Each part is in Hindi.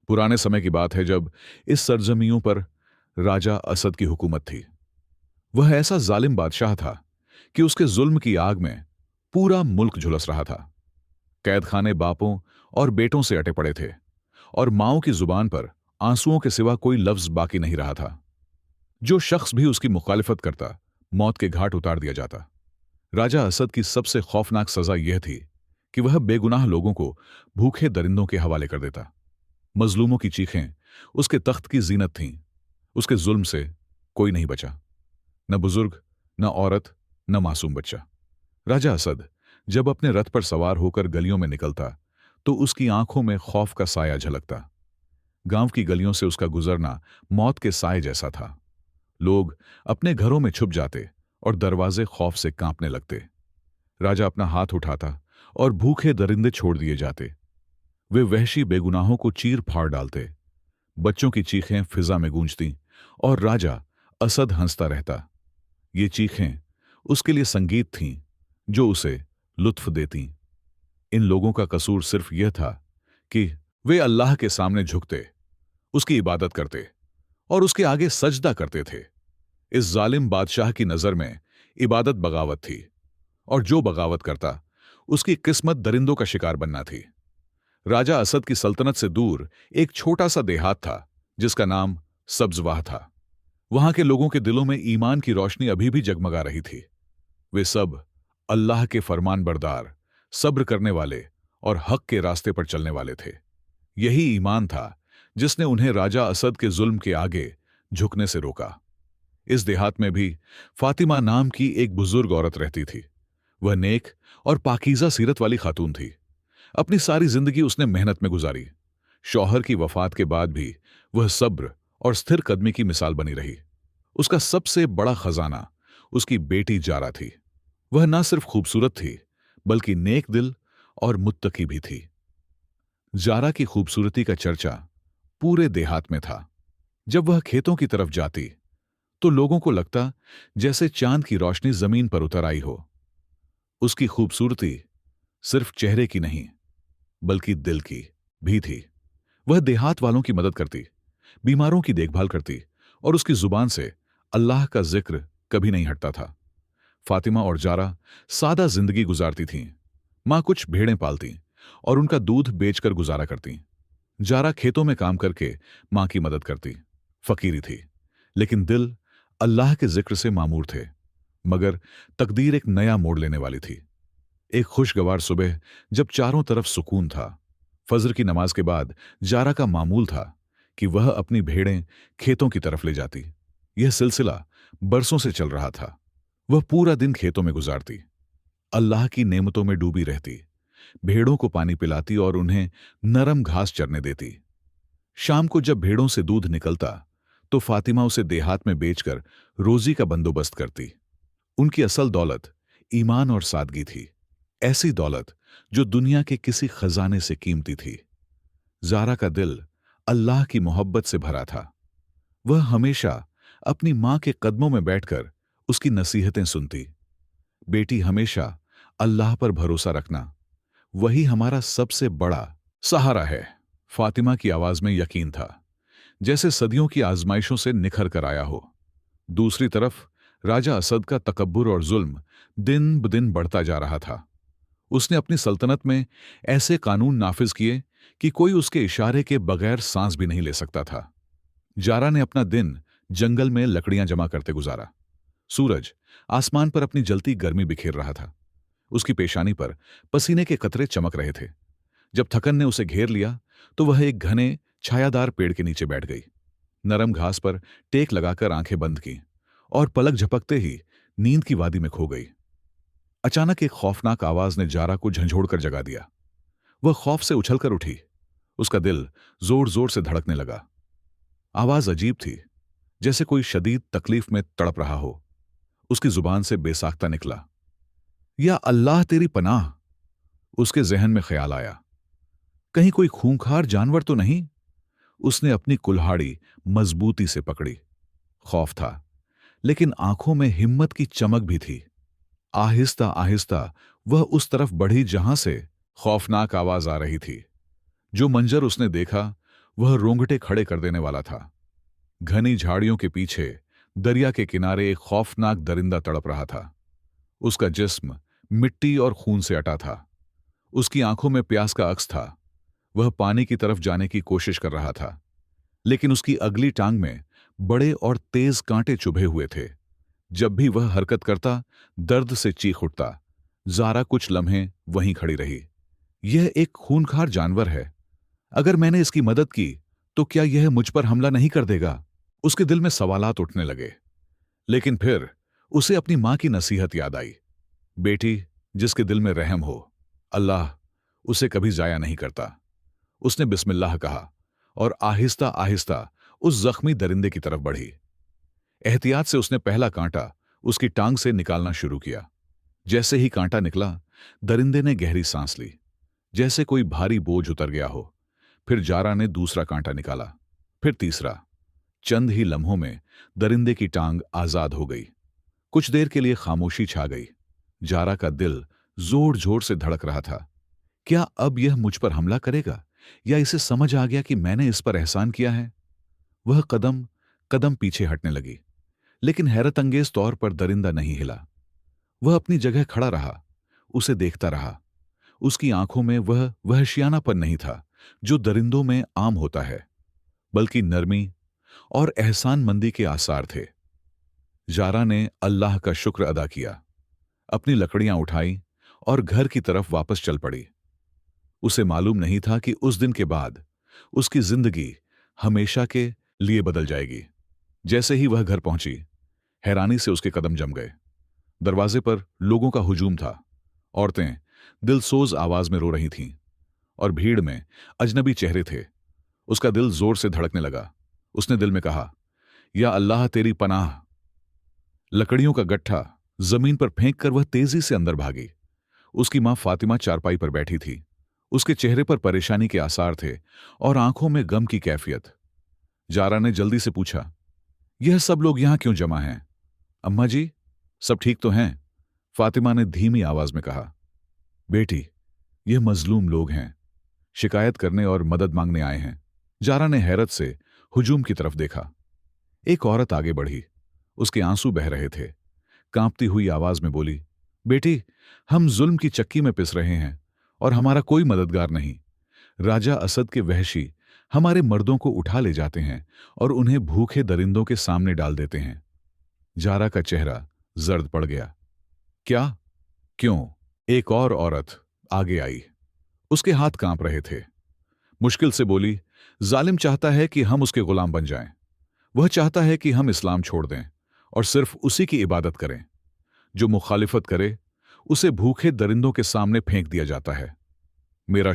पुराने समय की बात है जब इस सरजमियों पर राजा असद की हुकूमत थी। वह ऐसा जालिम बादशाह था कि उसके जुल्म की आग में पूरा मुल्क झुलस रहा था। कैदखाने बापों और बेटों से अटे पड़े थे और माओं की जुबान पर आंसुओं के सिवा कोई लफ्ज बाकी नहीं रहा था। जो शख्स भी उसकी मुखालिफत करता, मौत के घाट उतार दिया जाता। राजा असद की सबसे खौफनाक सजा यह थी कि वह बेगुनाह लोगों को भूखे दरिंदों के हवाले कर देता। मजलूमों की चीखें उसके तख्त की जीनत थीं। उसके जुल्म से कोई नहीं बचा, न बुजुर्ग, न औरत, न मासूम बच्चा। राजा असद जब अपने रथ पर सवार होकर गलियों में निकलता तो उसकी आंखों में खौफ का साया झलकता। गांव की गलियों से उसका गुजरना मौत के साए जैसा था। लोग अपने घरों में छुप जाते और दरवाजे खौफ से कांपने लगते। राजा अपना हाथ उठाता और भूखे दरिंदे छोड़ दिए जाते। वे वहशी बेगुनाहों को चीर फाड़ डालते। बच्चों की चीखें फिजा में गूंजती और राजा असद हंसता रहता। ये चीखें उसके लिए संगीत थीं जो उसे लुत्फ देती। इन लोगों का कसूर सिर्फ यह था कि वे अल्लाह के सामने झुकते, उसकी इबादत करते और उसके आगे सजदा करते थे। इस जालिम बादशाह की नजर में इबादत बगावत थी और जो बगावत करता उसकी किस्मत दरिंदों का शिकार बनना थी। राजा असद की सल्तनत से दूर एक छोटा सा देहात था जिसका नाम सब्जवाह था। वहां के लोगों के दिलों में ईमान की रोशनी अभी भी जगमगा रही थी। वे सब अल्लाह के फरमान बरदार, सब्र करने वाले और हक के रास्ते पर चलने वाले थे। यही ईमान था जिसने उन्हें राजा असद के जुल्म के आगे झुकने से रोका। इस देहात में भी फातिमा नाम की एक बुजुर्ग औरत रहती थी। वह नेक और पाकीज़ा सीरत वाली खातून थी। अपनी सारी जिंदगी उसने मेहनत में गुजारी। शौहर की वफात के बाद भी वह सब्र और स्थिर कदमी की मिसाल बनी रही। उसका सबसे बड़ा खजाना उसकी बेटी जारा थी। वह ना सिर्फ खूबसूरत थी बल्कि नेक दिल और मुत्तकी भी थी। जारा की खूबसूरती का चर्चा पूरे देहात में था। जब वह खेतों की तरफ जाती तो लोगों को लगता जैसे चांद की रोशनी जमीन पर उतर आई हो। उसकी खूबसूरती सिर्फ चेहरे की नहीं बल्कि दिल की भी थी। वह देहात वालों की मदद करती, बीमारों की देखभाल करती और उसकी जुबान से अल्लाह का जिक्र कभी नहीं हटता था। फातिमा और जारा सादा जिंदगी गुजारती थीं। मां कुछ भेड़ें पालती और उनका दूध बेचकर गुजारा करती। जारा खेतों में काम करके मां की मदद करती। फकीरी थी लेकिन दिल अल्लाह के जिक्र से मामूर थे। मगर तकदीर एक नया मोड़ लेने वाली थी। एक खुशगवार सुबह जब चारों तरफ सुकून था, फजर की नमाज के बाद जारा का मामूल था कि वह अपनी भेड़ें खेतों की तरफ ले जाती। यह सिलसिला बरसों से चल रहा था। वह पूरा दिन खेतों में गुजारती, अल्लाह की नेमतों में डूबी रहती, भेड़ों को पानी पिलाती और उन्हें नरम घास चरने देती। शाम को जब भेड़ों से दूध निकलता तो फातिमा उसे देहात में बेचकर रोजी का बंदोबस्त करती। उनकी असल दौलत ईमान और सादगी थी, ऐसी दौलत जो दुनिया के किसी खजाने से कीमती थी। जारा का दिल अल्लाह की मोहब्बत से भरा था। वह हमेशा अपनी मां के कदमों में बैठकर उसकी नसीहतें सुनती। बेटी, हमेशा अल्लाह पर भरोसा रखना, वही हमारा सबसे बड़ा सहारा है। फातिमा की आवाज में यकीन था, जैसे सदियों की आजमाइशों से निखर कर आया हो। दूसरी तरफ राजा असद का तकब्बुर और जुल्म दिन ब दिन बढ़ता जा रहा था। उसने अपनी सल्तनत में ऐसे कानून नाफिज किए कि कोई उसके इशारे के बगैर सांस भी नहीं ले सकता था। जारा ने अपना दिन जंगल में लकड़ियां जमा करते गुजारा। सूरज आसमान पर अपनी जलती गर्मी बिखेर रहा था। उसकी पेशानी पर पसीने के कतरे चमक रहे थे। जब थकन ने उसे घेर लिया तो वह एक घने छायादार पेड़ के नीचे बैठ गई। नरम घास पर टेक लगाकर आंखें बंद की और पलक झपकते ही नींद की वादी में खो गई। अचानक एक खौफनाक आवाज ने जारा को झंझोड़कर जगा दिया। वह खौफ से उछलकर उठी। उसका दिल जोर जोर से धड़कने लगा। आवाज अजीब थी, जैसे कोई शदीद तकलीफ में तड़प रहा हो। उसकी जुबान से बेसाख्ता निकला, या अल्लाह तेरी पनाह। उसके जहन में ख्याल आया, कहीं कोई खूंखार जानवर तो नहीं। उसने अपनी कुल्हाड़ी मजबूती से पकड़ी। खौफ था लेकिन आंखों में हिम्मत की चमक भी थी। आहिस्ता आहिस्ता वह उस तरफ बढ़ी जहां से खौफनाक आवाज आ रही थी। जो मंजर उसने देखा वह रोंगटे खड़े कर देने वाला था। घनी झाड़ियों के पीछे दरिया के किनारे एक खौफनाक दरिंदा तड़प रहा था। उसका जिस्म मिट्टी और खून से अटा था। उसकी आंखों में प्यास का अक्स था। वह पानी की तरफ जाने की कोशिश कर रहा था, लेकिन उसकी अगली टांग में बड़े और तेज कांटे चुभे हुए थे। जब भी वह हरकत करता, दर्द से चीख उठता। जारा कुछ लम्हे वहीं खड़ी रही। यह एक खूंखार जानवर है। अगर मैंने इसकी मदद की तो क्या यह मुझ पर हमला नहीं कर देगा? उसके दिल में सवालात उठने लगे। लेकिन फिर उसे अपनी मां की नसीहत याद आई। बेटी, जिसके दिल में रहम हो, अल्लाह उसे कभी जाया नहीं करता। उसने बिस्मिल्लाह कहा और आहिस्ता आहिस्ता उस जख्मी दरिंदे की तरफ बढ़ी। एहतियात से उसने पहला कांटा उसकी टांग से निकालना शुरू किया। जैसे ही कांटा निकला, दरिंदे ने गहरी सांस ली, जैसे कोई भारी बोझ उतर गया हो। फिर जारा ने दूसरा कांटा निकाला, फिर तीसरा। चंद ही लम्हों में दरिंदे की टांग आजाद हो गई। कुछ देर के लिए खामोशी छा गई। जारा का दिल जोर जोर से धड़क रहा था। क्या अब यह मुझ पर हमला करेगा, या इसे समझ आ गया कि मैंने इस पर एहसान किया है? वह कदम कदम पीछे हटने लगी, लेकिन हैरत अंगेज तौर पर दरिंदा नहीं हिला। वह अपनी जगह खड़ा रहा, उसे देखता रहा। उसकी आंखों में वह वहशियानापन नहीं था जो दरिंदों में आम होता है, बल्कि नरमी और एहसानमंदी के आसार थे। जारा ने अल्लाह का शुक्र अदा किया, अपनी लकड़ियां उठाई और घर की तरफ वापस चल पड़ी। उसे मालूम नहीं था कि उस दिन के बाद उसकी जिंदगी हमेशा के लिए बदल जाएगी। जैसे ही वह घर पहुंची, हैरानी से उसके कदम जम गए। दरवाजे पर लोगों का हुजूम था। औरतें दिलसोज आवाज में रो रही थीं और भीड़ में अजनबी चेहरे थे। उसका दिल जोर से धड़कने लगा। उसने दिल में कहा, या अल्लाह तेरी पनाह। लकड़ियों का गट्ठा जमीन पर फेंक कर वह तेजी से अंदर भागी। उसकी मां फातिमा चारपाई पर बैठी थी। उसके चेहरे पर परेशानी के आसार थे और आंखों में गम की कैफियत। जारा ने जल्दी से पूछा, यह सब लोग यहां क्यों जमा हैं? अम्मा जी, सब ठीक तो हैं? फातिमा ने धीमी आवाज में कहा। बेटी, यह मजलूम लोग हैं, शिकायत करने और मदद मांगने आए हैं। जारा ने हैरत से हुजूम की तरफ देखा। एक औरत आगे बढ़ी। उसके आंसू बह रहे थे। कांपती हुई आवाज में बोली, बेटी, हम जुल्म की चक्की में पिस रहे हैं और हमारा कोई मददगार नहीं। राजा असद के वहशी हमारे मर्दों को उठा ले जाते हैं और उन्हें भूखे दरिंदों के सामने डाल देते हैं। जारा का चेहरा जर्द पड़ गया। क्या? क्यों? एक और औरत आगे आई। उसके हाथ कांप रहे थे। मुश्किल से बोली, जालिम चाहता है कि हम उसके गुलाम बन जाएं। वह चाहता है कि हम इस्लाम छोड़ दें और सिर्फ उसी की इबादत करें। जो मुखालिफत करे उसे भूखे दरिंदों के सामने फेंक दिया जाता है। मेरा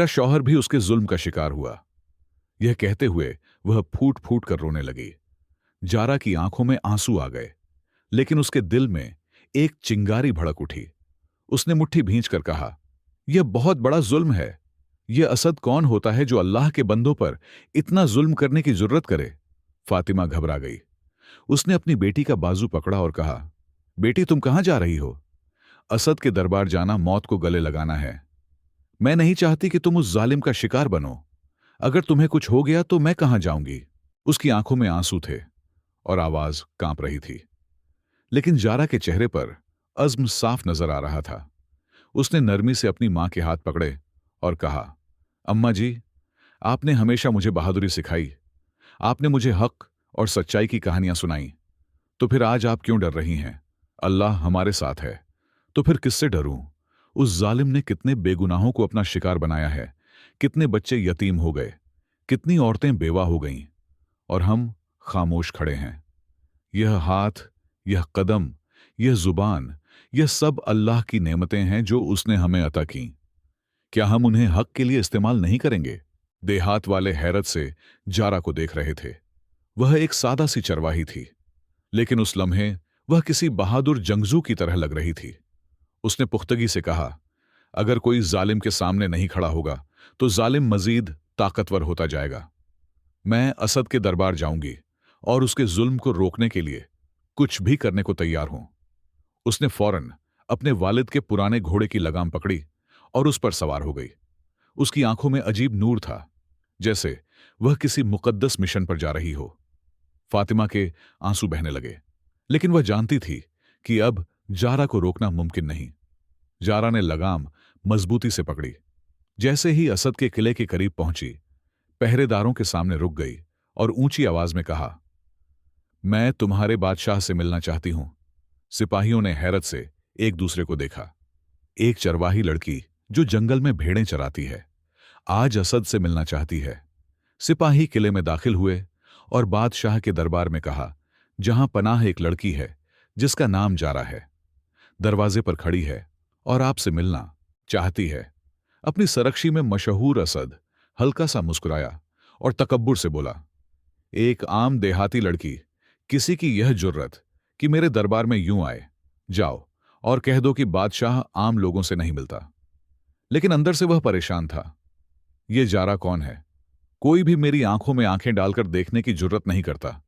शौहर भी उसके जुल्म का शिकार हुआ। यह कहते हुए वह फूट फूट कर रोने लगी। जारा की आंखों में आंसू आ गए, लेकिन उसके दिल में एक चिंगारी भड़क उठी। उसने मुट्ठी भींचकर कहा, यह बहुत बड़ा जुल्म है। यह असद कौन होता है जो अल्लाह के बंदों पर इतना जुल्म करने की जुर्रत करे? फातिमा घबरा गई। उसने अपनी बेटी का बाजू पकड़ा और कहा, बेटी, तुम कहां जा रही हो? असद के दरबार जाना मौत को गले लगाना है। मैं नहीं चाहती कि तुम उस जालिम का शिकार बनो। अगर तुम्हें कुछ हो गया तो मैं कहां जाऊंगी? उसकी आंखों में आंसू थे और आवाज कांप रही थी, लेकिन जारा के चेहरे पर अज़्म साफ नजर आ रहा था। उसने नरमी से अपनी मां के हाथ पकड़े और कहा, अम्मा जी, आपने हमेशा मुझे बहादुरी सिखाई। आपने मुझे हक और सच्चाई की कहानियां सुनाई। तो फिर आज आप क्यों डर रही हैं? अल्लाह हमारे साथ है, तो फिर किससे डरूं? उस जालिम ने कितने बेगुनाहों को अपना शिकार बनाया है। कितने बच्चे यतीम हो गए, कितनी औरतें बेवा हो गईं, और हम खामोश खड़े हैं। यह हाथ, यह कदम, यह जुबान, यह सब अल्लाह की नेमतें हैं जो उसने हमें अता की। क्या हम उन्हें हक के लिए इस्तेमाल नहीं करेंगे? देहात वाले हैरत से जारा को देख रहे थे। वह एक सादा सी चरवाही थी, लेकिन उस लम्हे वह किसी बहादुर जंगजू की तरह लग रही थी। उसने पुख्तगी से कहा, अगर कोई जालिम के सामने नहीं खड़ा होगा तो जालिम मजीद ताकतवर होता जाएगा। मैं असद के दरबार जाऊंगी और उसके जुल्म को रोकने के लिए कुछ भी करने को तैयार हूं। उसने फौरन अपने वालिद के पुराने घोड़े की लगाम पकड़ी और उस पर सवार हो गई। उसकी आंखों में अजीब नूर था, जैसे वह किसी मुकद्दस मिशन पर जा रही हो। फातिमा के आंसू बहने लगे, लेकिन वह जानती थी कि अब जारा को रोकना मुमकिन नहीं। जारा ने लगाम मजबूती से पकड़ी। जैसे ही असद के किले के करीब पहुंची, पहरेदारों के सामने रुक गई और ऊंची आवाज में कहा, मैं तुम्हारे बादशाह से मिलना चाहती हूं। सिपाहियों ने हैरत से एक दूसरे को देखा। एक चरवाही लड़की जो जंगल में भेड़ें चराती है, आज असद से मिलना चाहती है। सिपाही किले में दाखिल हुए और बादशाह के दरबार में कहा, जहां पनाह एक लड़की है जिसका नाम जारा है, दरवाजे पर खड़ी है और आपसे मिलना चाहती है। अपनी सरकशी में मशहूर असद हल्का सा मुस्कुराया और तकब्बुर से बोला, एक आम देहाती लड़की, किसी की यह जुर्रत कि मेरे दरबार में यूं आए। जाओ और कह दो कि बादशाह आम लोगों से नहीं मिलता। लेकिन अंदर से वह परेशान था। यह जारा कौन है? कोई भी मेरी आंखों में आंखें डालकर देखने की जुर्रत नहीं करता,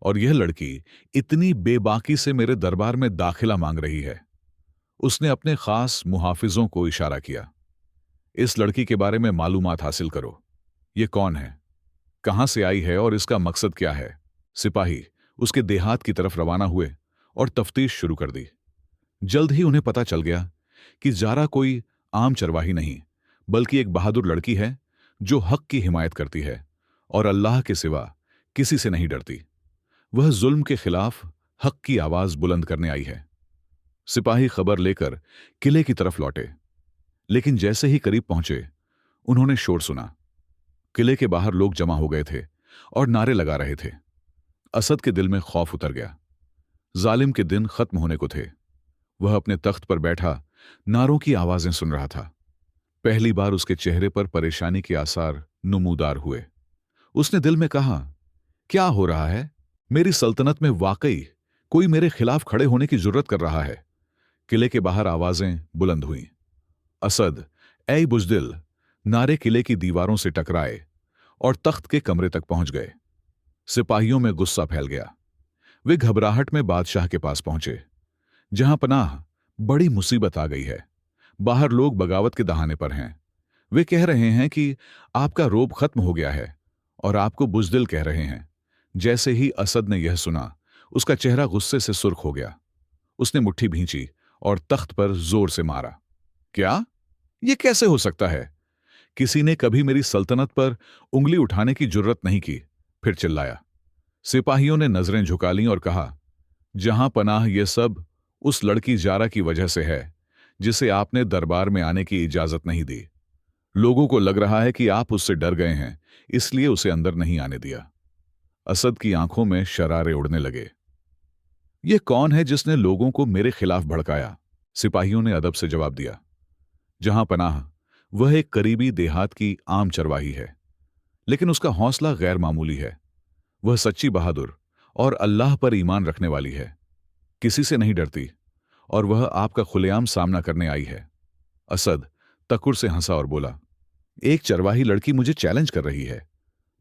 और यह लड़की इतनी बेबाकी से मेरे दरबार में दाखिला मांग रही है। उसने अपने खास मुहाफिजों को इशारा किया। इस लड़की के बारे में मालूमात हासिल करो। ये कौन है, कहां से आई है और इसका मकसद क्या है? सिपाही उसके देहात की तरफ रवाना हुए और तफ्तीश शुरू कर दी। जल्द ही उन्हें पता चल गया कि जारा कोई आम चरवाही नहीं, बल्कि एक बहादुर लड़की है जो हक की हिमायत करती है और अल्लाह के सिवा किसी से नहीं डरती। वह जुल्म के खिलाफ हक की आवाज बुलंद करने आई है। सिपाही खबर लेकर किले की तरफ लौटे, लेकिन जैसे ही करीब पहुंचे, उन्होंने शोर सुना। किले के बाहर लोग जमा हो गए थे और नारे लगा रहे थे। असद के दिल में खौफ उतर गया। जालिम के दिन खत्म होने को थे। वह अपने तख्त पर बैठा नारों की आवाजें सुन रहा था। पहली बार उसके चेहरे पर परेशानी के आसार नुमूदार हुए। उसने दिल में कहा, क्या हो रहा है? मेरी सल्तनत में वाकई कोई मेरे खिलाफ खड़े होने की जुर्रत कर रहा है। किले के बाहर आवाजें बुलंद हुईं। असद, ऐ बुजदिल! नारे किले की दीवारों से टकराए और तख्त के कमरे तक पहुंच गए। सिपाहियों में गुस्सा फैल गया। वे घबराहट में बादशाह के पास पहुंचे। जहां पनाह, बड़ी मुसीबत आ गई है। बाहर लोग बगावत के दहाने पर हैं। वे कह रहे हैं कि आपका रोब खत्म हो गया है और आपको बुजदिल कह रहे हैं। जैसे ही असद ने यह सुना, उसका चेहरा गुस्से से सुर्ख हो गया। उसने मुट्ठी भींची और तख्त पर जोर से मारा। क्या? यह कैसे हो सकता है? किसी ने कभी मेरी सल्तनत पर उंगली उठाने की जुर्रत नहीं की। फिर चिल्लाया। सिपाहियों ने नजरें झुका लीं और कहा, जहां पनाह, यह सब उस लड़की जारा की वजह से है जिसे आपने दरबार में आने की इजाजत नहीं दी। लोगों को लग रहा है कि आप उससे डर गए हैं, इसलिए उसे अंदर नहीं आने दिया। असद की आंखों में शरारे उड़ने लगे। यह कौन है जिसने लोगों को मेरे खिलाफ भड़काया? सिपाहियों ने अदब से जवाब दिया। जहां पनाह, वह एक करीबी देहात की आम चरवाही है, लेकिन उसका हौसला गैर मामूली है। वह सच्ची बहादुर और अल्लाह पर ईमान रखने वाली है। किसी से नहीं डरती, और वह आपका खुलेआम सामना करने आई है। असद तकुर से हंसा और बोला, एक चरवाही लड़की मुझे चैलेंज कर रही है।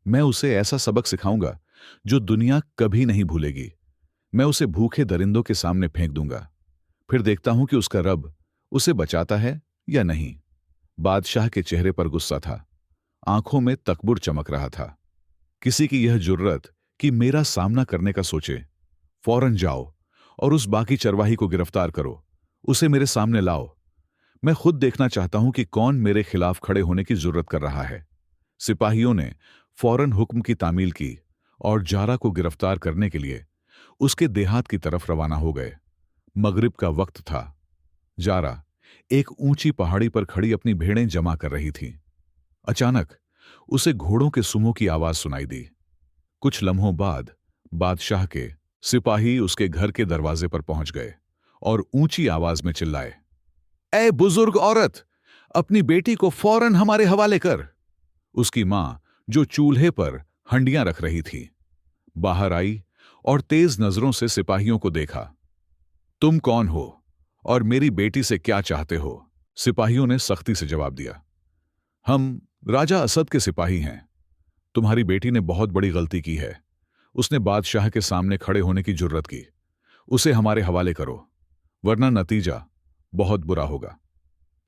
मैं उसे ऐसा सबक सिखाऊंगा जो दुनिया कभी नहीं भूलेगी। मैं उसे भूखे दरिंदों के सामने फेंक दूंगा, फिर देखता हूं कि उसका रब उसे बचाता है या नहीं। बादशाह के चेहरे पर गुस्सा था, आंखों में तकबुर चमक रहा था। किसी की यह जुर्रत कि मेरा सामना करने का सोचे। फौरन जाओ और उस बाकी चरवाही को गिरफ्तार करो, उसे मेरे सामने लाओ। मैं खुद देखना चाहता हूं कि कौन मेरे खिलाफ खड़े होने की जुर्रत कर रहा है। सिपाहियों ने फौरन हुक्म की तामील की और जारा को गिरफ्तार करने के लिए उसके देहात की तरफ रवाना हो गए। मगरिब का वक्त था। जारा एक ऊंची पहाड़ी पर खड़ी अपनी भेड़ें जमा कर रही थी। अचानक उसे घोड़ों के सुमों की आवाज सुनाई दी। कुछ लम्हों बाद बादशाह के सिपाही उसके घर के दरवाजे पर पहुंच गए और ऊंची आवाज में चिल्लाए, ऐ बुजुर्ग औरत, अपनी बेटी को फौरन हमारे हवाले कर। उसकी मां, जो चूल्हे पर हंडियां रख रही थी, बाहर आई और तेज नजरों से सिपाहियों को देखा। तुम कौन हो और मेरी बेटी से क्या चाहते हो? सिपाहियों ने सख्ती से जवाब दिया। हम राजा असद के सिपाही हैं। तुम्हारी बेटी ने बहुत बड़ी गलती की है। उसने बादशाह के सामने खड़े होने की जुर्रत की। उसे हमारे हवाले करो, वरना नतीजा बहुत बुरा होगा।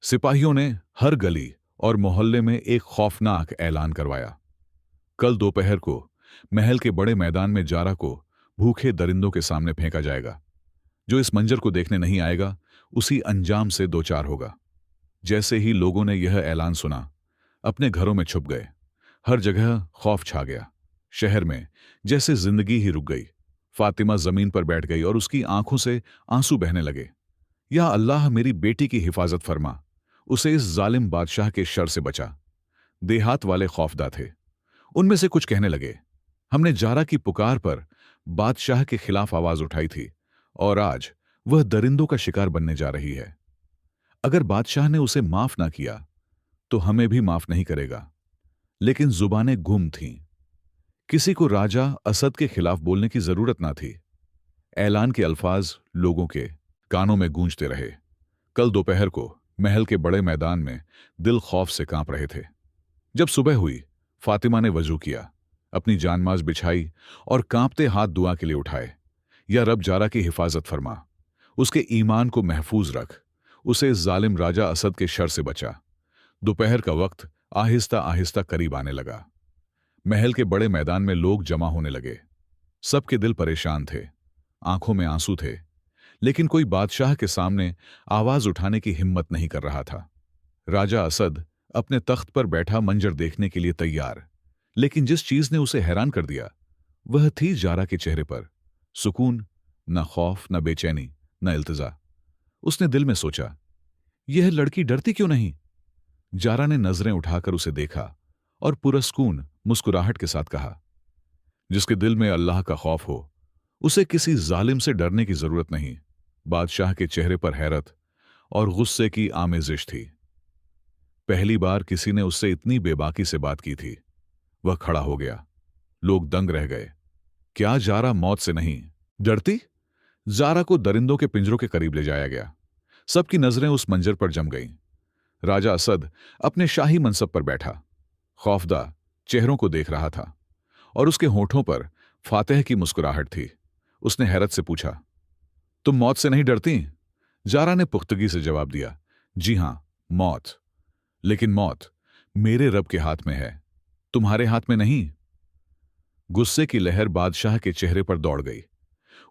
सिपाहियों ने हर गली और मोहल्ले में एक खौफनाक ऐलान करवाया। कल दोपहर को महल के बड़े मैदान में जारा को भूखे दरिंदों के सामने फेंका जाएगा। जो इस मंजर को देखने नहीं आएगा उसी अंजाम से दो चार होगा। जैसे ही लोगों ने यह ऐलान सुना, अपने घरों में छुप गए। हर जगह खौफ छा गया। शहर में जैसे जिंदगी ही रुक गई। फातिमा जमीन पर बैठ गई और उसकी आंखों से आंसू बहने लगे। या अल्लाह, मेरी बेटी की हिफाजत फरमा, उसे इस जालिम बादशाह के शर से बचा। देहात वाले खौफदा थे। उनमें से कुछ कहने लगे, हमने जारा की पुकार पर बादशाह के खिलाफ आवाज उठाई थी और आज वह दरिंदों का शिकार बनने जा रही है। अगर बादशाह ने उसे माफ ना किया तो हमें भी माफ नहीं करेगा। लेकिन जुबानें गुम थीं। किसी को राजा असद के खिलाफ बोलने की जरूरत ना थी। ऐलान के अल्फाज लोगों के कानों में गूंजते रहे। कल दोपहर को महल के बड़े मैदान में दिल खौफ से कांप रहे थे। जब सुबह हुई, फातिमा ने वजू किया, अपनी जानमाज बिछाई और कांपते हाथ दुआ के लिए उठाए। या रब, जारा की हिफाजत फरमा, उसके ईमान को महफूज रख, उसे इस जालिम राजा असद के शर से बचा। दोपहर का वक्त आहिस्ता आहिस्ता करीब आने लगा। महल के बड़े मैदान में लोग जमा होने लगे। सबके दिल परेशान थे, आंखों में आंसू थे, लेकिन कोई बादशाह के सामने आवाज उठाने की हिम्मत नहीं कर रहा था। राजा असद अपने तख्त पर बैठा मंजर देखने के लिए तैयार, लेकिन जिस चीज ने उसे हैरान कर दिया वह थी जारा के चेहरे पर सुकून, न खौफ, न बेचैनी, न इल्तिजा। उसने दिल में सोचा, यह लड़की डरती क्यों नहीं? जारा ने नजरें उठाकर उसे देखा और पुरस्कून मुस्कुराहट के साथ कहा, जिसके दिल में अल्लाह का खौफ हो उसे किसी जालिम से डरने की जरूरत नहीं। बादशाह के चेहरे पर हैरत और गुस्से की आमेजिश थी। पहली बार किसी ने उससे इतनी बेबाकी से बात की थी। वह खड़ा हो गया। लोग दंग रह गए। क्या जारा मौत से नहीं डरती? जारा को दरिंदों के पिंजरों के करीब ले जाया गया। सबकी नजरें उस मंजर पर जम गईं। राजा असद अपने शाही मनसब पर बैठा, खौफदा चेहरों को देख रहा था और उसके होठों पर फातेह की मुस्कुराहट थी। उसने हैरत से पूछा, तुम मौत से नहीं डरती? जारा ने पुख्तगी से जवाब दिया, जी हां, मौत। लेकिन मौत मेरे रब के हाथ में है, तुम्हारे हाथ में नहीं। गुस्से की लहर बादशाह के चेहरे पर दौड़ गई।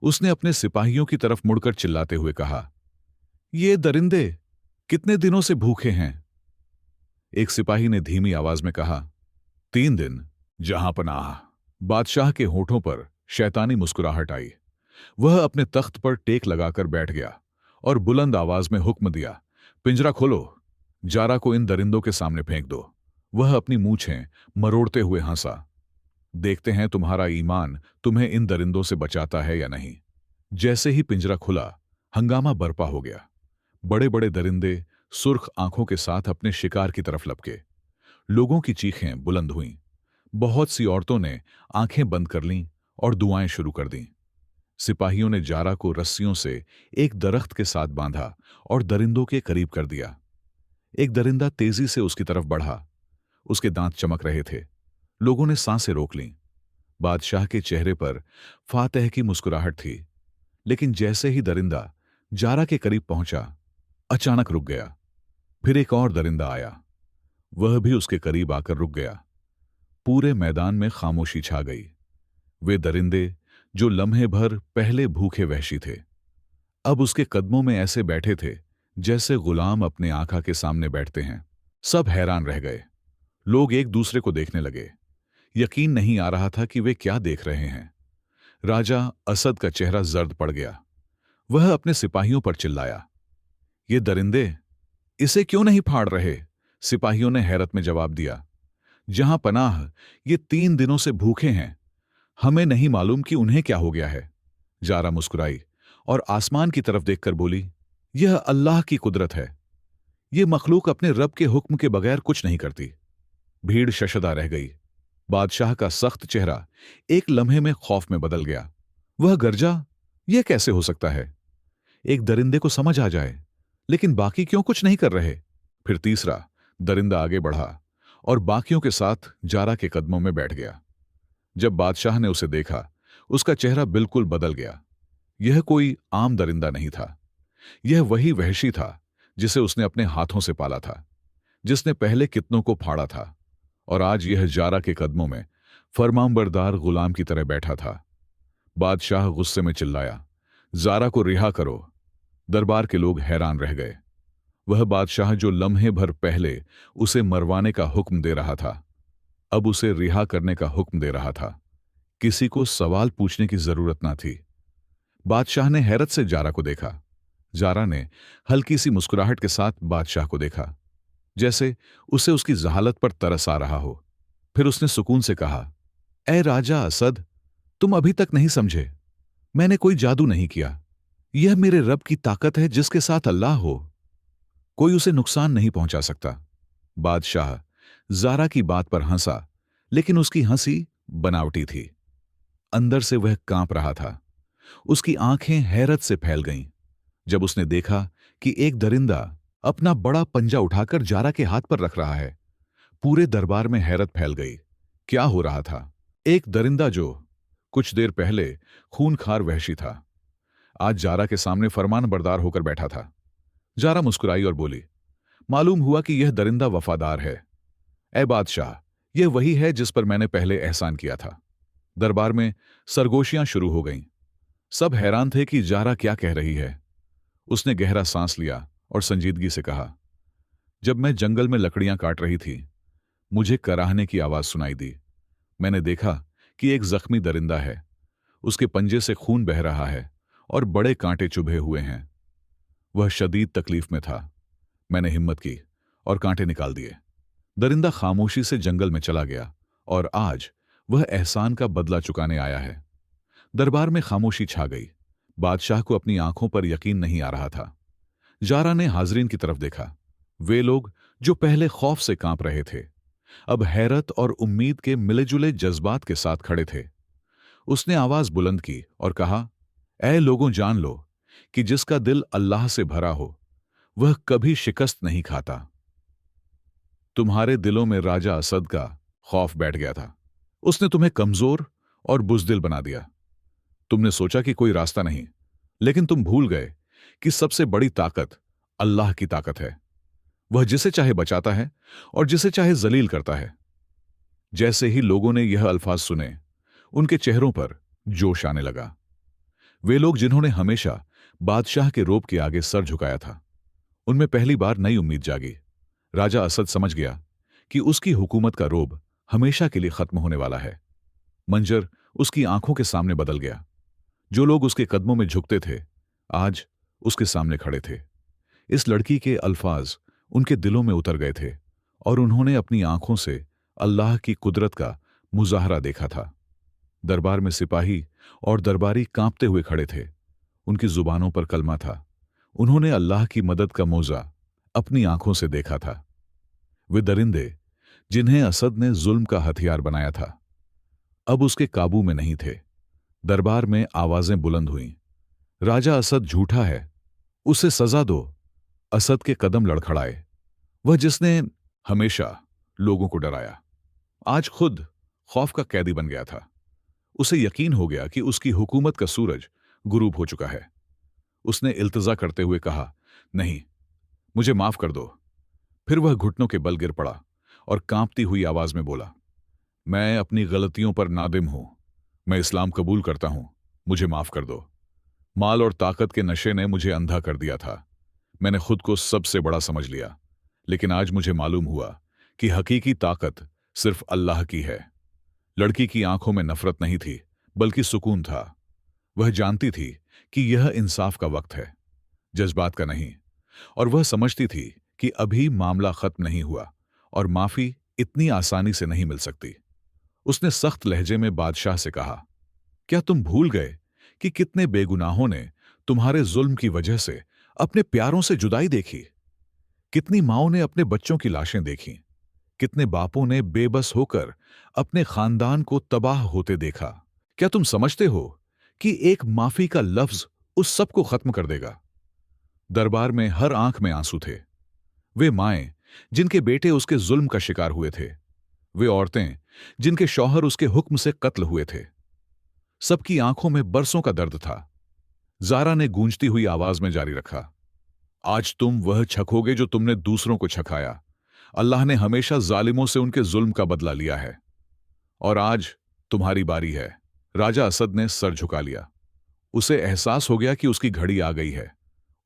उसने अपने सिपाहियों की तरफ मुड़कर चिल्लाते हुए कहा, ये दरिंदे कितने दिनों से भूखे हैं? एक सिपाही ने धीमी आवाज में कहा, 3 दिन जहांपनाह। बादशाह के होठों पर शैतानी मुस्कुराहट आई। वह अपने तख्त पर टेक लगाकर बैठ गया और बुलंद आवाज में हुक्म दिया, पिंजरा खोलो, जारा को इन दरिंदों के सामने फेंक दो। वह अपनी मूंछें मरोड़ते हुए हंसा, देखते हैं तुम्हारा ईमान तुम्हें इन दरिंदों से बचाता है या नहीं। जैसे ही पिंजरा खुला, हंगामा बरपा हो गया। बड़े बड़े दरिंदे सुर्ख आंखों के साथ अपने शिकार की तरफ लपके। लोगों की चीखें बुलंद हुईं। बहुत सी औरतों ने आंखें बंद कर लीं और दुआएं शुरू कर दीं। सिपाहियों ने जारा को रस्सियों से एक दरख्त के साथ बांधा और दरिंदों के करीब कर दिया। एक दरिंदा तेजी से उसकी तरफ बढ़ा। उसके दांत चमक रहे थे। लोगों ने सांसें रोक लीं। बादशाह के चेहरे पर फातेह की मुस्कुराहट थी, लेकिन जैसे ही दरिंदा जारा के करीब पहुंचा, अचानक रुक गया। फिर एक और दरिंदा आया। वह भी उसके करीब आकर रुक गया। पूरे मैदान में खामोशी छा गई। वे दरिंदे जो लम्हे भर पहले भूखे वहशी थे, अब उसके कदमों में ऐसे बैठे थे जैसे गुलाम अपने आका के सामने बैठते हैं। सब हैरान रह गए। लोग एक दूसरे को देखने लगे। यकीन नहीं आ रहा था कि वे क्या देख रहे हैं। राजा असद का चेहरा जर्द पड़ गया। वह अपने सिपाहियों पर चिल्लाया, ये दरिंदे इसे क्यों नहीं फाड़ रहे? सिपाहियों ने हैरत में जवाब दिया, जहां पनाह, ये 3 दिनों से भूखे हैं। हमें नहीं मालूम कि उन्हें क्या हो गया है। जारा मुस्कुराई और आसमान की तरफ देखकर बोली, यह अल्लाह की कुदरत है। ये मखलूक अपने रब के हुक्म के बगैर कुछ नहीं करती। भीड़ शशदा रह गई। बादशाह का सख्त चेहरा एक लम्हे में खौफ में बदल गया। वह गरजा, यह कैसे हो सकता है? एक दरिंदे को समझ आ जाए, लेकिन बाकी क्यों कुछ नहीं कर रहे? फिर तीसरा दरिंदा आगे बढ़ा और बाकियों के साथ जारा के कदमों में बैठ गया। जब बादशाह ने उसे देखा, उसका चेहरा बिल्कुल बदल गया। यह कोई आम दरिंदा नहीं था। यह वही वहशी था जिसे उसने अपने हाथों से पाला था, जिसने पहले कितनों को फाड़ा था, और आज यह जारा के कदमों में फरमानबरदार गुलाम की तरह बैठा था। बादशाह गुस्से में चिल्लाया, ज़ारा को रिहा करो। दरबार के लोग हैरान रह गए। वह बादशाह जो लम्हे भर पहले उसे मरवाने का हुक्म दे रहा था, अब उसे रिहा करने का हुक्म दे रहा था। किसी को सवाल पूछने की जरूरत ना थी। बादशाह ने हैरत से जारा को देखा। जारा ने हल्की सी मुस्कुराहट के साथ बादशाह को देखा, जैसे उसे उसकी जहालत पर तरस आ रहा हो। फिर उसने सुकून से कहा, ए राजा असद, तुम अभी तक नहीं समझे। मैंने कोई जादू नहीं किया। यह मेरे रब की ताकत है, जिसके साथ अल्लाह हो कोई उसे नुकसान नहीं पहुंचा सकता। बादशाह जारा की बात पर हंसा, लेकिन उसकी हंसी बनावटी थी। अंदर से वह कांप रहा था। उसकी आंखें हैरत से फैल गईं जब उसने देखा कि एक दरिंदा अपना बड़ा पंजा उठाकर जारा के हाथ पर रख रहा है। पूरे दरबार में हैरत फैल गई। क्या हो रहा था? एक दरिंदा जो कुछ देर पहले खूनखार वहशी था, आज जारा के सामने फरमान बरदार होकर बैठा था। जारा मुस्कुराई और बोली, मालूम हुआ कि यह दरिंदा वफादार है। ए बादशाह, यह वही है जिस पर मैंने पहले एहसान किया था। दरबार में सरगोशियां शुरू हो गईं। सब हैरान थे कि जारा क्या कह रही है। उसने गहरा सांस लिया और संजीदगी से कहा, जब मैं जंगल में लकड़ियां काट रही थी, मुझे कराहने की आवाज सुनाई दी। मैंने देखा कि एक जख्मी दरिंदा है। उसके पंजे से खून बह रहा है और बड़े कांटे चुभे हुए हैं। वह शदीद तकलीफ में था। मैंने हिम्मत की और कांटे निकाल दिए। दरिंदा खामोशी से जंगल में चला गया और आज वह एहसान का बदला चुकाने आया है। दरबार में खामोशी छा गई। बादशाह को अपनी आंखों पर यकीन नहीं आ रहा था। जारा ने हाजरीन की तरफ देखा। वे लोग जो पहले खौफ से कांप रहे थे, अब हैरत और उम्मीद के मिले-जुले जज्बात के साथ खड़े थे। उसने आवाज बुलंद की और कहा, ऐ लोगों, जान लो कि जिसका दिल अल्लाह से भरा हो, वह कभी शिकस्त नहीं खाता। तुम्हारे दिलों में राजा असद का खौफ बैठ गया था। उसने तुम्हें कमजोर और बुजदिल बना दिया। तुमने सोचा कि कोई रास्ता नहीं, लेकिन तुम भूल गए कि सबसे बड़ी ताकत अल्लाह की ताकत है। वह जिसे चाहे बचाता है और जिसे चाहे जलील करता है। जैसे ही लोगों ने यह अल्फाज सुने, उनके चेहरों पर जोश आने लगा। वे लोग जिन्होंने हमेशा बादशाह के रोब के आगे सर झुकाया था, उनमें पहली बार नई उम्मीद जागी। राजा असद समझ गया कि उसकी हुकूमत का रोब हमेशा के लिए खत्म होने वाला है। मंजर उसकी आंखों के सामने बदल गया। जो लोग उसके कदमों में झुकते थे, आज उसके सामने खड़े थे। इस लड़की के अल्फाज उनके दिलों में उतर गए थे और उन्होंने अपनी आंखों से अल्लाह की कुदरत का मुजाहरा देखा था। दरबार में सिपाही और दरबारी कांपते हुए खड़े थे। उनकी जुबानों पर कलमा था। उन्होंने अल्लाह की मदद का मौजा अपनी आंखों से देखा था। वे दरिंदे जिन्हें असद ने जुल्म का हथियार बनाया था, अब उसके काबू में नहीं थे। दरबार में आवाजें बुलंद हुईं, राजा असद झूठा है, उसे सजा दो। असद के कदम लड़खड़ाए। वह जिसने हमेशा लोगों को डराया, आज खुद खौफ का कैदी बन गया था। उसे यकीन हो गया कि उसकी हुकूमत का सूरज गुरूब हो चुका है। उसने इल्तिजा करते हुए कहा, नहीं, मुझे माफ कर दो। फिर वह घुटनों के बल गिर पड़ा और कांपती हुई आवाज में बोला, मैं अपनी गलतियों पर नादिम हूं। मैं इस्लाम कबूल करता हूं। मुझे माफ कर दो। माल और ताकत के नशे ने मुझे अंधा कर दिया था। मैंने खुद को सबसे बड़ा समझ लिया, लेकिन आज मुझे मालूम हुआ कि हकीकी ताकत सिर्फ अल्लाह की है। लड़की की आंखों में नफरत नहीं थी, बल्कि सुकून था। वह जानती थी कि यह इंसाफ का वक्त है, जज्बात का नहीं। और वह समझती थी कि अभी मामला खत्म नहीं हुआ और माफी इतनी आसानी से नहीं मिल सकती। उसने सख्त लहजे में बादशाह से कहा, क्या तुम भूल गए कि कितने बेगुनाहों ने तुम्हारे जुल्म की वजह से अपने प्यारों से जुदाई देखी? कितनी माओं ने अपने बच्चों की लाशें देखीं? कितने बापों ने बेबस होकर अपने खानदान को तबाह होते देखा? क्या तुम समझते हो कि एक माफी का लफ्ज उस सब को खत्म कर देगा? दरबार में हर आंख में आंसू थे। वे माएं जिनके बेटे उसके जुल्म का शिकार हुए थे, वे औरतें जिनके शौहर उसके हुक्म से कत्ल हुए थे। सबकी आंखों में बरसों का दर्द था। जारा ने गूंजती हुई आवाज में जारी रखा, आज तुम वह छकोगे जो तुमने दूसरों को छकाया। अल्लाह ने हमेशा जालिमों से उनके जुल्म का बदला लिया है, और आज तुम्हारी बारी है। राजा असद ने सर झुका लिया। उसे एहसास हो गया कि उसकी घड़ी आ गई है,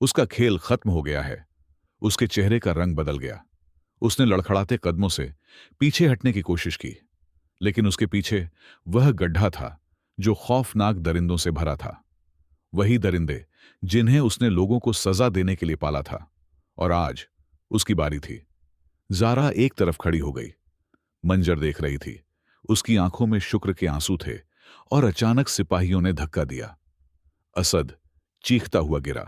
उसका खेल खत्म हो गया है। उसके चेहरे का रंग बदल गया। उसने लड़खड़ाते कदमों से पीछे हटने की कोशिश की, लेकिन उसके पीछे वह गड्ढा था जो खौफनाक दरिंदों से भरा था। वही दरिंदे जिन्हें उसने लोगों को सजा देने के लिए पाला था। और आज उसकी बारी थी। जारा एक तरफ खड़ी हो गई, मंजर देख रही थी। उसकी आंखों में शुक्र के आंसू थे और अचानक सिपाहियों ने धक्का दिया। असद चीखता हुआ गिरा।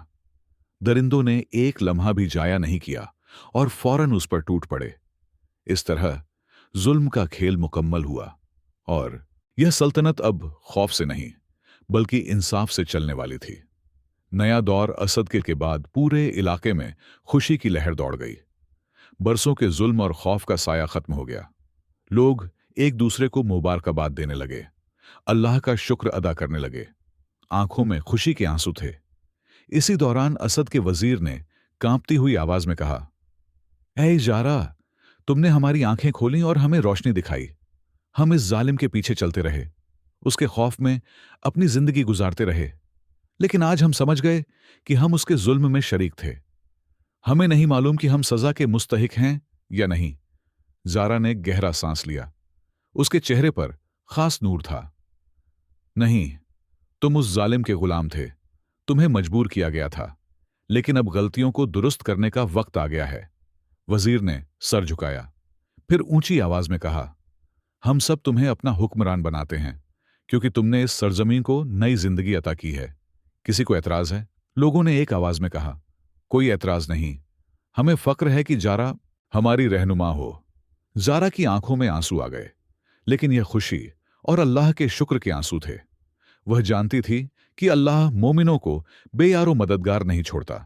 दरिंदों ने एक लम्हा भी जाया नहीं किया और फौरन उस पर टूट पड़े। इस तरह जुल्म का खेल मुकम्मल हुआ और यह सल्तनत अब खौफ से नहीं बल्कि इंसाफ से चलने वाली थी। नया दौर असद के बाद पूरे इलाके में खुशी की लहर दौड़ गई। बरसों के जुल्म और खौफ का साया खत्म हो गया। लोग एक दूसरे को मुबारकबाद देने लगे, अल्लाह का शुक्र अदा करने लगे। आंखों में खुशी के आंसू थे। इसी दौरान असद के वजीर ने कांपती हुई आवाज में कहा, ऐ जारा, तुमने हमारी आंखें खोली और हमें रोशनी दिखाई। हम इस जालिम के पीछे चलते रहे, उसके खौफ में अपनी जिंदगी गुजारते रहे, लेकिन आज हम समझ गए कि हम उसके जुल्म में शरीक थे। हमें नहीं मालूम कि हम सजा के मुस्तहिक हैं या नहीं। जारा ने गहरा सांस लिया। उसके चेहरे पर खास नूर था। नहीं, तुम उस जालिम के गुलाम थे, तुम्हें मजबूर किया गया था, लेकिन अब गलतियों को दुरुस्त करने का वक्त आ गया है। वजीर ने सर झुकाया, फिर ऊंची आवाज में कहा, हम सब तुम्हें अपना हुक्मरान बनाते हैं क्योंकि तुमने इस सरजमीन को नई जिंदगी अता की है। किसी को एतराज है? लोगों ने एक आवाज में कहा, कोई एतराज नहीं। हमें फक्र है कि जारा हमारी रहनुमा हो। जारा की आंखों में आंसू आ गए, लेकिन यह खुशी और अल्लाह के शुक्र के आंसू थे। वह जानती थी कि अल्लाह मोमिनों को बेयारो मददगार नहीं छोड़ता।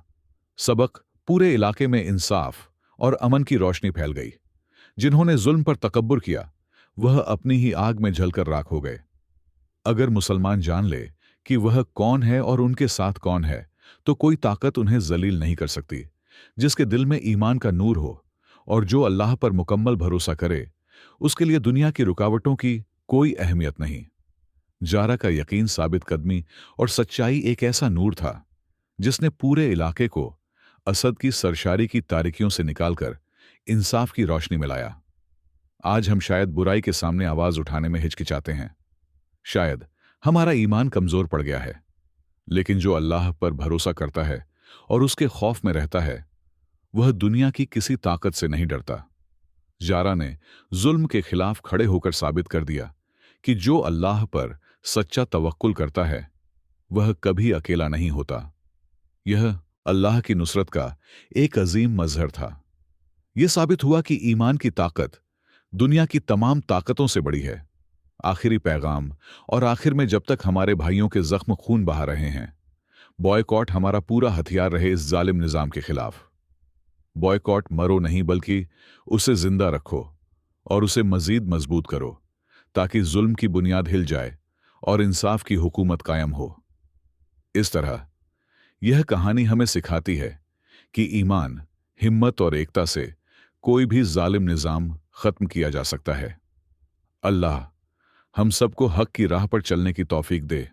सबक पूरे इलाके में इंसाफ और अमन की रोशनी फैल गई। जिन्होंने जुल्म पर तकब्बुर किया, वह अपनी ही आग में जलकर राख हो गए। अगर मुसलमान जान ले कि वह कौन है और उनके साथ कौन है, तो कोई ताकत उन्हें जलील नहीं कर सकती। जिसके दिल में ईमान का नूर हो और जो अल्लाह पर मुकम्मल भरोसा करे, उसके लिए दुनिया की रुकावटों की कोई अहमियत नहीं। जारा का यकीन, साबित कदमी और सच्चाई एक ऐसा नूर था जिसने पूरे इलाके को असद की सरशारी की तारीकियों से निकालकर इंसाफ की रोशनी में लाया। आज हम शायद बुराई के सामने आवाज उठाने में हिचकिचाते हैं। शायद हमारा ईमान कमजोर पड़ गया है, लेकिन जो अल्लाह पर भरोसा करता है और उसके खौफ में रहता है, वह दुनिया की किसी ताकत से नहीं डरता। जारा ने जुल्म के खिलाफ खड़े होकर साबित कर दिया कि जो अल्लाह पर सच्चा तवक्कुल करता है, वह कभी अकेला नहीं होता। यह अल्लाह की नुसरत का एक अजीम मजहर था। यह साबित हुआ कि ईमान की ताकत दुनिया की तमाम ताकतों से बड़ी है। आखिरी पैगाम और आखिर में, जब तक हमारे भाइयों के जख्म खून बहा रहे हैं, बॉयकॉट हमारा पूरा हथियार रहे इस जालिम निजाम के खिलाफ। बॉयकॉट मरो नहीं बल्कि उसे जिंदा रखो और उसे मजीद मजबूत करो, ताकि जुल्म की बुनियाद हिल जाए और इंसाफ की हुकूमत कायम हो। इस तरह यह कहानी हमें सिखाती है कि ईमान, हिम्मत और एकता से कोई भी जालिम निजाम खत्म किया जा सकता है। अल्लाह हम सबको हक की राह पर चलने की तौफीक दे।